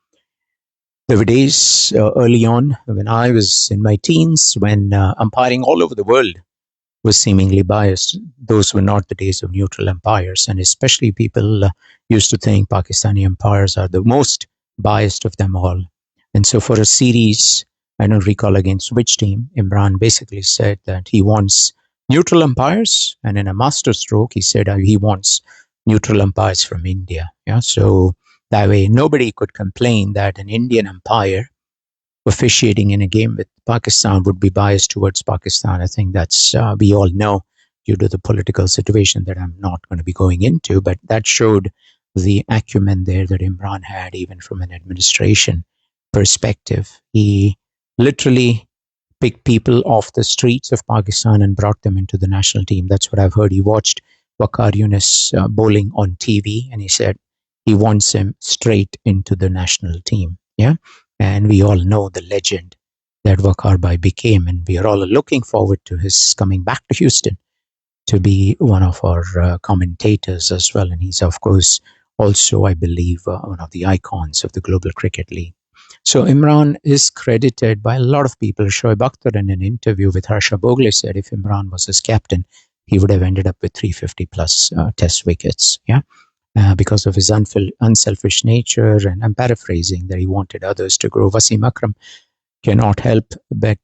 There were days early on when I was in my teens when umpiring all over the world was seemingly biased. Those were not the days of neutral umpires, and especially people used to think Pakistani umpires are the most biased of them all. And so for a series, I don't recall against which team, Imran basically said that he wants neutral umpires, and in a master stroke, he said he wants neutral umpires from India. Yeah, so that way nobody could complain that an Indian umpire officiating in a game with Pakistan would be biased towards Pakistan. I think that's, we all know, due to the political situation that I'm not going to be going into, but that showed the acumen there that Imran had, even from an administration perspective. He literally picked people off the streets of Pakistan and brought them into the national team. That's what I've heard. He watched Waqar Yunus bowling on TV, and he said he wants him straight into the national team. Yeah. And we all know the legend that Waqar Bhai became, and we are all looking forward to his coming back to Houston to be one of our commentators as well. And he's, of course, also, I believe, one of the icons of the Global Cricket League. So Imran is credited by a lot of people. Shoaib Akhtar, in an interview with Harsha Bogle, said if Imran was his captain, he would have ended up with 350 plus test wickets. Yeah. Because of his unselfish nature, and I'm paraphrasing, that he wanted others to grow. Wasim Akram cannot help but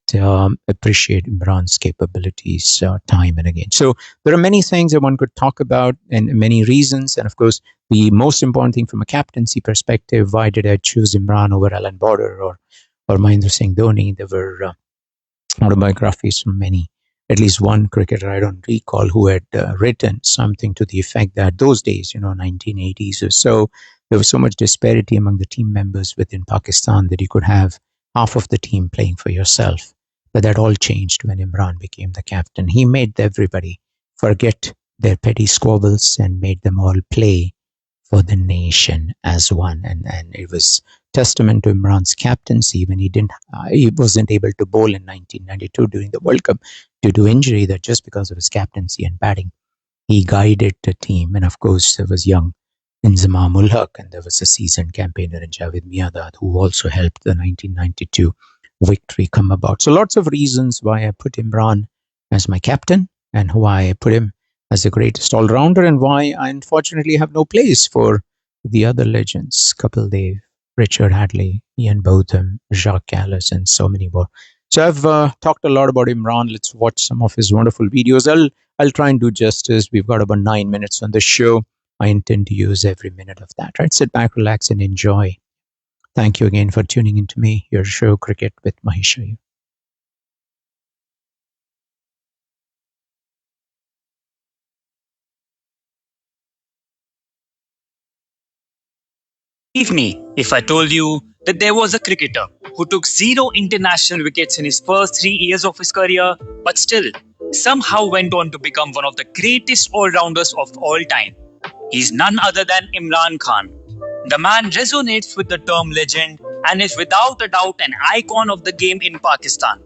appreciate Imran's capabilities time and again. So there are many things that one could talk about, and many reasons. And of course, the most important thing from a captaincy perspective, why did I choose Imran over Alan Border or Mahendra Singh Dhoni? There were autobiographies from many, at least one cricketer I don't recall, who had written something to the effect that those days, 1980s or so, there was so much disparity among the team members within Pakistan that you could have half of the team playing for yourself. But that all changed when Imran became the captain. He made everybody forget their petty squabbles and made them all play for the nation as one. And it was testament to Imran's captaincy when he wasn't able to bowl in 1992 during the World Cup due to injury, that just because of his captaincy and batting, he guided the team. And of course, there was young Inzamam ul Haq, and there was a seasoned campaigner in Javed Miadad who also helped the 1992 victory come about. So lots of reasons why I put Imran as my captain, and why I put him as the greatest all-rounder, and why I unfortunately have no place for the other legends, Kapil Dev, Richard Hadley, Ian Botham, Jacques Callis, and so many more. So I've talked a lot about Imran. Let's watch some of his wonderful videos. I'll try and do justice. We've got about 9 minutes on the show. I intend to use every minute of that. Right? Sit back, relax, and enjoy. Thank you again for tuning into me, your show, Cricket with Mahesh Iyer. Believe me if I told you that there was a cricketer who took 0 international wickets in his first 3 years of his career, but still somehow went on to become one of the greatest all-rounders of all time. He's none other than Imran Khan. The man resonates with the term legend and is without a doubt an icon of the game in Pakistan.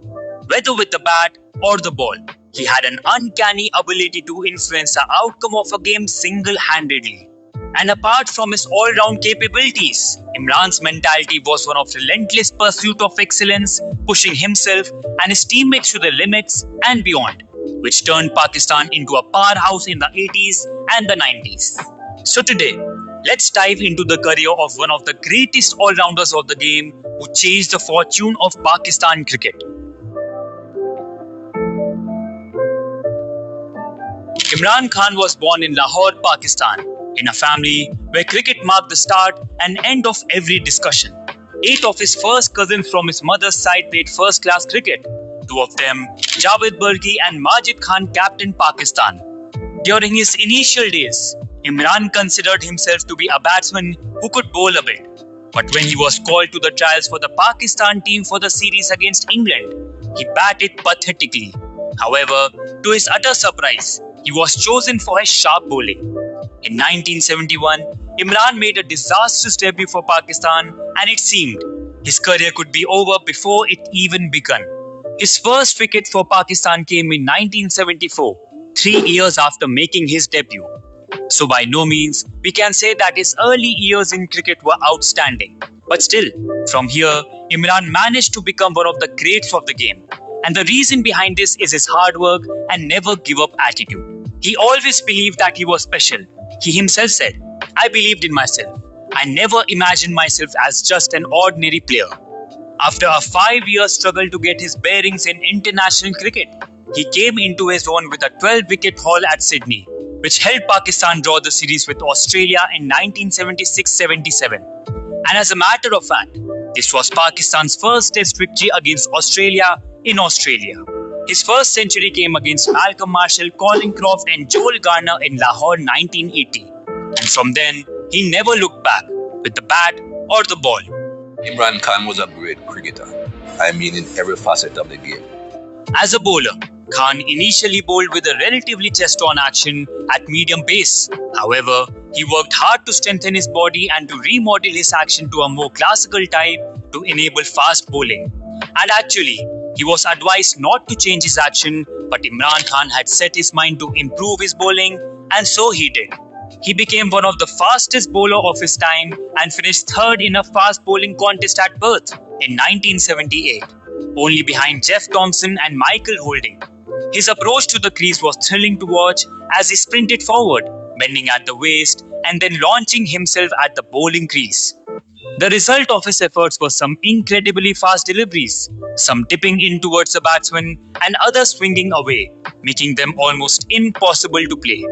Whether with the bat or the ball, he had an uncanny ability to influence the outcome of a game single-handedly. And apart from his all-round capabilities, Imran's mentality was one of relentless pursuit of excellence, pushing himself and his teammates to the limits and beyond, which turned Pakistan into a powerhouse in the 80s and the 90s. So today, let's dive into the career of one of the greatest all-rounders of the game who changed the fortune of Pakistan cricket. Imran Khan was born in Lahore, Pakistan, in a family where cricket marked the start and end of every discussion. 8 of his first cousins from his mother's side played first-class cricket. 2 of them, Javed Burki and Majid Khan, captained Pakistan. During his initial days, Imran considered himself to be a batsman who could bowl a bit. But when he was called to the trials for the Pakistan team for the series against England, he batted pathetically. However, to his utter surprise, he was chosen for his sharp bowling. In 1971, Imran made a disastrous debut for Pakistan, and it seemed his career could be over before it even began. His first wicket for Pakistan came in 1974, 3 years after making his debut. So by no means we can say that his early years in cricket were outstanding. But still, from here, Imran managed to become one of the greats of the game. And the reason behind this is his hard work and never give up attitude. He always believed that he was special. He himself said, "I believed in myself. I never imagined myself as just an ordinary player." After a 5-year struggle to get his bearings in international cricket, he came into his own with a 12-wicket haul at Sydney, which helped Pakistan draw the series with Australia in 1976-77. And as a matter of fact, This was Pakistan's first Test victory against Australia in Australia. His first century came against Malcolm Marshall, Colin Croft and Joel Garner in Lahore 1980. And from then, he never looked back with the bat or the ball. Imran Khan was a great cricketer. I mean in every facet of the game. As a bowler, Khan initially bowled with a relatively chest-on action at medium pace. However, he worked hard to strengthen his body and to remodel his action to a more classical type to enable fast bowling. And actually, he was advised not to change his action, but Imran Khan had set his mind to improve his bowling, and so he did. He became one of the fastest bowler of his time and finished third in a fast bowling contest at Perth in 1978, only behind Jeff Thompson and Michael Holding. His approach to the crease was thrilling to watch as he sprinted forward, bending at the waist and then launching himself at the bowling crease. The result of his efforts was some incredibly fast deliveries, some tipping in towards the batsman and others swinging away, making them almost impossible to play.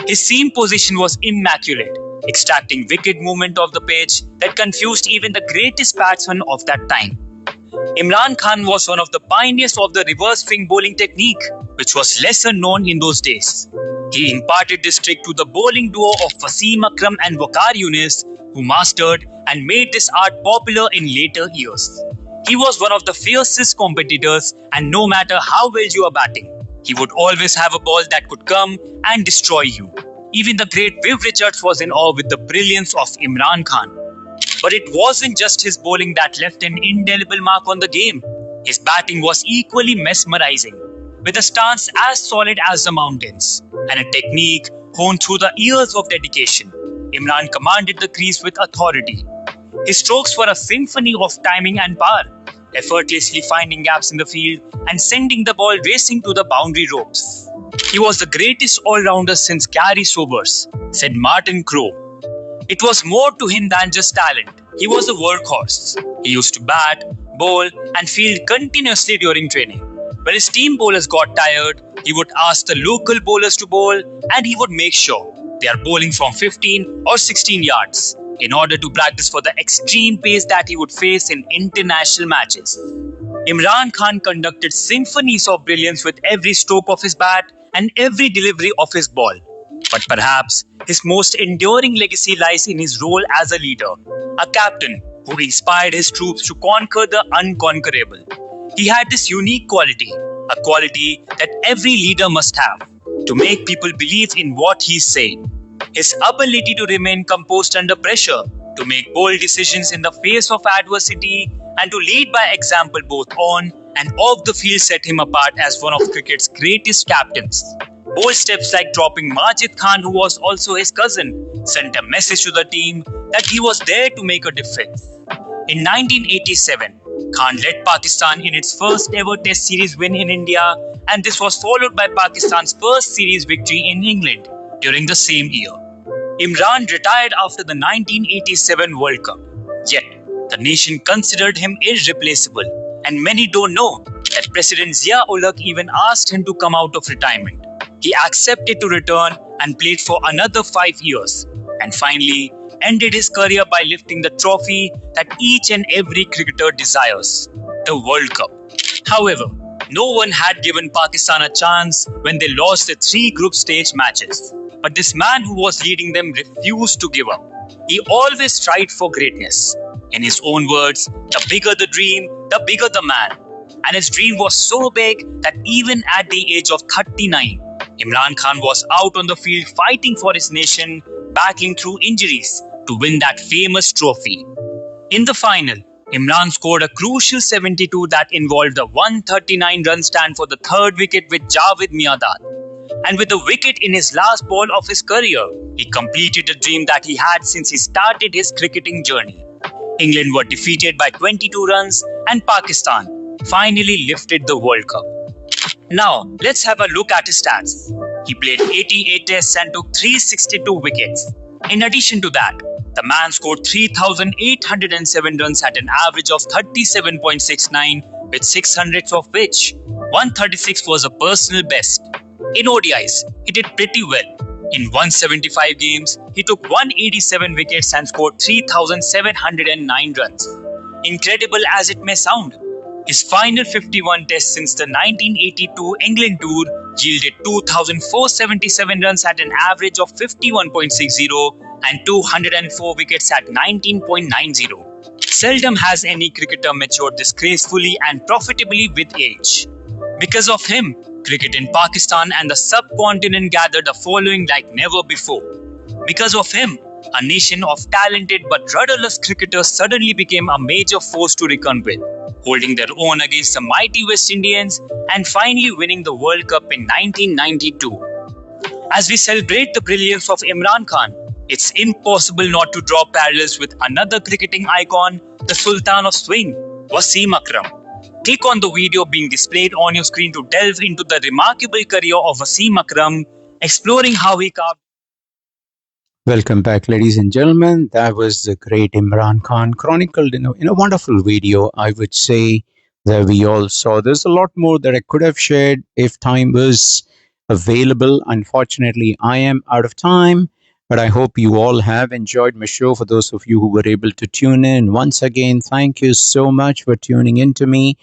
His seam position was immaculate, extracting wicked movement of the pitch that confused even the greatest batsman of that time. Imran Khan was one of the pioneers of the reverse swing bowling technique, which was lesser known in those days. He imparted this trick to the bowling duo of Wasim Akram and Waqar Younis, who mastered and made this art popular in later years. He was one of the fiercest competitors, and no matter how well you are batting, he would always have a ball that could come and destroy you. Even the great Viv Richards was in awe with the brilliance of Imran Khan. But it wasn't just his bowling that left an indelible mark on the game. His batting was equally mesmerizing, with a stance as solid as the mountains, and a technique honed through the years of dedication. Imran commanded the crease with authority. His strokes were a symphony of timing and power, effortlessly finding gaps in the field and sending the ball racing to the boundary ropes. He was the greatest all-rounder since Gary Sobers, said Martin Crowe. It was more to him than just talent. He was a workhorse. He used to bat, bowl and field continuously during training. When his team bowlers got tired, he would ask the local bowlers to bowl, and he would make sure they are bowling from 15 or 16 yards in order to practice for the extreme pace that he would face in international matches. Imran Khan conducted symphonies of brilliance with every stroke of his bat and every delivery of his ball. But perhaps his most enduring legacy lies in his role as a leader, a captain who inspired his troops to conquer the unconquerable. He had this unique quality, a quality that every leader must have, to make people believe in what he's saying. His ability to remain composed under pressure, to make bold decisions in the face of adversity, and to lead by example both on and off the field set him apart as one of cricket's greatest captains. Bold steps like dropping Majid Khan, who was also his cousin, sent a message to the team that he was there to make a difference. In 1987, Khan led Pakistan in its first ever Test series win in India, and this was followed by Pakistan's first series victory in England during the same year. Imran retired after the 1987 World Cup, yet the nation considered him irreplaceable, and many don't know that President Zia-ul-Haq even asked him to come out of retirement. He accepted to return and played for another 5 years, and finally ended his career by lifting the trophy that each and every cricketer desires, the World Cup. However, no one had given Pakistan a chance when they lost the 3 group stage matches. But this man who was leading them refused to give up. He always strived for greatness. In his own words, the bigger the dream, the bigger the man. And his dream was so big that even at the age of 39, Imran Khan was out on the field fighting for his nation, battling through injuries to win that famous trophy. In the final, Imran scored a crucial 72 that involved a 139-run stand for the 3rd wicket with Javed Miandad. And with the wicket in his last ball of his career, he completed a dream that he had since he started his cricketing journey. England were defeated by 22 runs and Pakistan finally lifted the World Cup. Now, let's have a look at his stats. He played 88 tests and took 362 wickets. In addition to that, the man scored 3,807 runs at an average of 37.69 with 600s of which 136 was a personal best. In ODIs, he did pretty well. In 175 games, he took 187 wickets and scored 3,709 runs. incredible as it may sound. His final 51 tests since the 1982 England tour yielded 2,477 runs at an average of 51.60 and 204 wickets at 19.90. Seldom has any cricketer matured this gracefully and profitably with age. Because of him, cricket in Pakistan and the subcontinent gathered a following like never before. Because of him, a nation of talented but rudderless cricketers suddenly became a major force to reckon with, holding their own against the mighty West Indians and finally winning the World Cup in 1992. As we celebrate the brilliance of Imran Khan, it's impossible not to draw parallels with another cricketing icon, the Sultan of Swing, Wasim Akram. Click on the video being displayed on your screen to delve into the remarkable career of Wasim Akram, exploring how he carved. Welcome back, ladies and gentlemen. That was the great Imran Khan chronicled in a wonderful video, I would say, that we all saw. There's a lot more that I could have shared if time was available. Unfortunately, I am out of time, but I hope you all have enjoyed my show. For those of you who were able to tune in, once again, thank you so much for tuning in to me.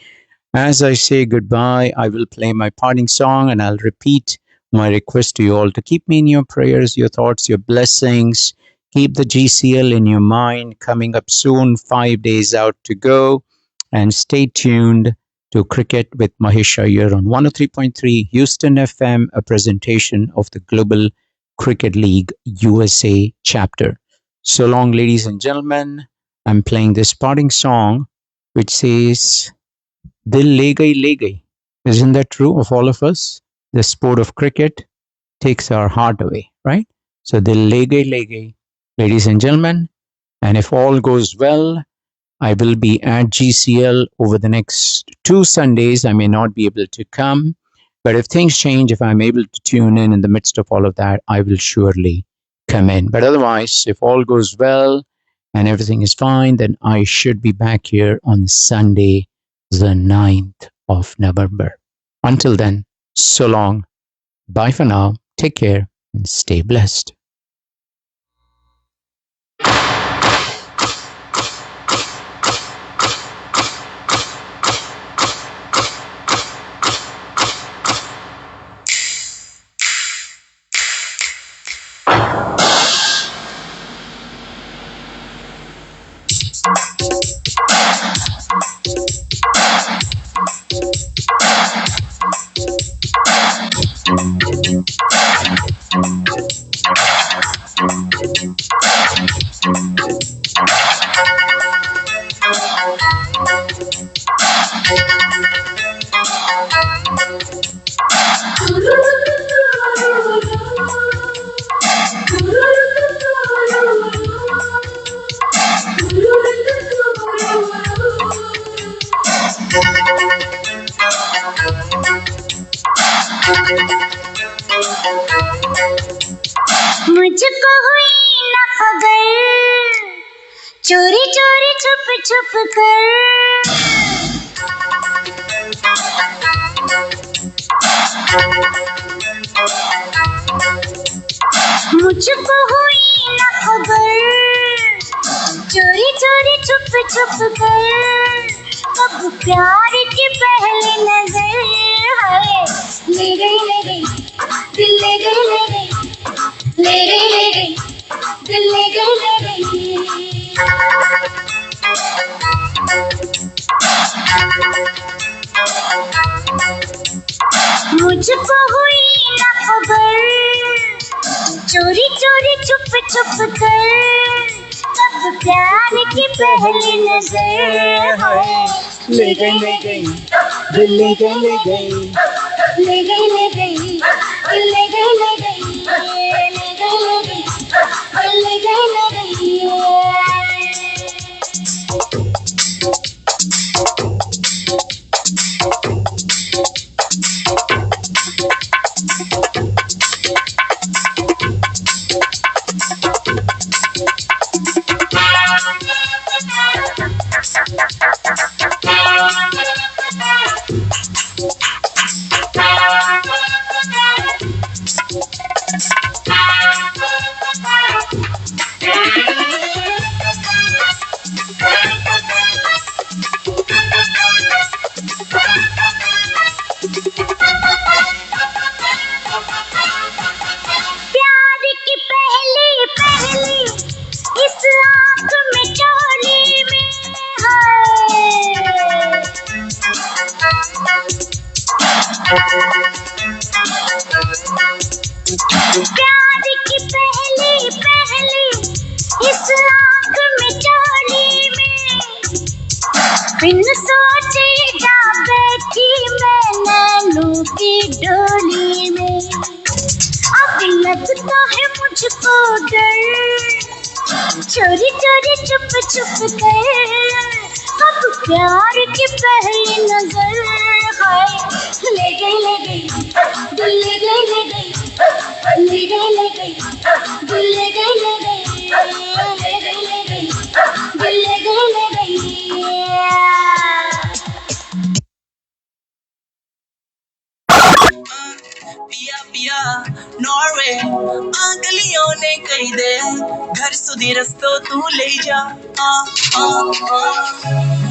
As I say goodbye, I will play my parting song and I'll repeat my request to you all to keep me in your prayers, your thoughts, your blessings. Keep the GCL in your mind. Coming up soon, 5 days out to go. And stay tuned to Cricket with Mahesh Iyer on 103.3 Houston FM, a presentation of the Global Cricket League USA chapter. So long, ladies and gentlemen. I'm playing this parting song, which says, Dil le gayi. Isn't that true of all of us? The sport of cricket takes our heart away, right? So Dil le gayi. Ladies and gentlemen, and if all goes well, I will be at GCL over the next 2 Sundays. I may not be able to come, but if things change, if I'm able to tune in the midst of all of that, I will surely come in. But otherwise, if all goes well and everything is fine, then I should be back here on Sunday, the 9th of November. Until then, so long. Bye for now. Take care and stay blessed. मुझको हुई न खबर चोरी चोरी छुप छुप कर मुझको हुई न खबर चोरी चोरी छुप छुप कर कब प्यार की पहली नजर है ले गई दिल ले गई ले गई दिल ले गई मुझको हुई न खबर चोरी चोरी छुप छुप कर कब प्यार की पहली नजर है ले गई दिल ले गई ले गई दिल ले गई ले गई उस आँख में चोली में बिन सोचे जा बैठी मैं नैनों की डोली में। अब लगता है मुझको डर, चोरी चोरी चुप चुप कर, अब प्यार की पहली नजर हाय ले गई ले गई दिल ले गई ले गई ले गई ले गई दिल ले गई ले गई ले गई ले गई दिल ले गई ले गई। पिया पिया नॉर्वे आंगलियों ने कही दे घर सुधी रस्तो तू ले जा आ, आ, आ।